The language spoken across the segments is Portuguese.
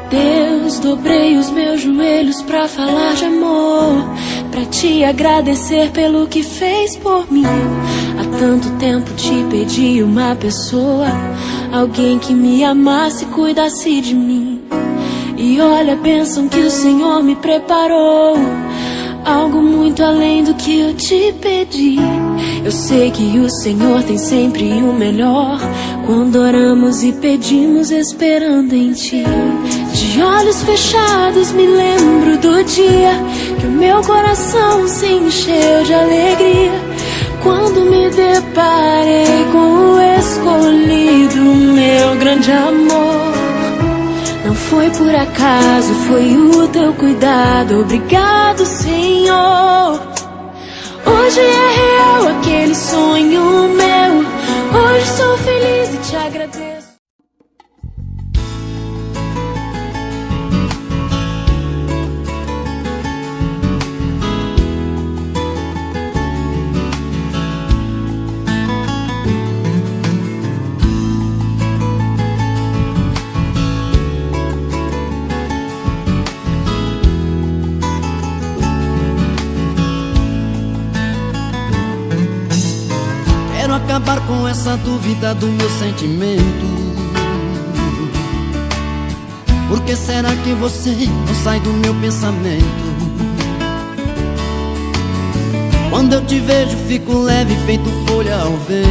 Deus, dobrei os meus joelhos pra falar de amor, pra te agradecer pelo que fez por mim. Há tanto tempo te pedi uma pessoa, alguém que me amasse e cuidasse de mim. E olha a bênção que o Senhor me preparou, algo muito além do que eu te pedi. Eu sei que o Senhor tem sempre o melhor, quando oramos e pedimos esperando em Ti. De olhos fechados me lembro do dia que o meu coração se encheu de alegria, quando me deparei com o escolhido, meu grande amor. Não foi por acaso, foi o Teu cuidado. Obrigado, Senhor. Hoje é real aquele sonho meu, hoje sou feliz e te agradeço. Quero acabar com essa dúvida do meu sentimento. Por que será que você não sai do meu pensamento? Quando eu te vejo fico leve, feito folha ao vento.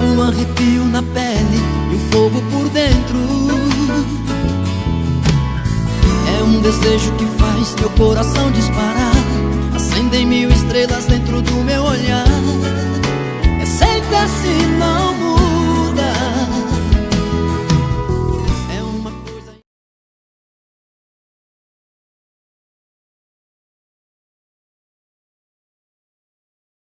Um arrepio na pele e um fogo por dentro. É um desejo que faz meu coração disparar, acendem mil estrelas dentro do meu olhar.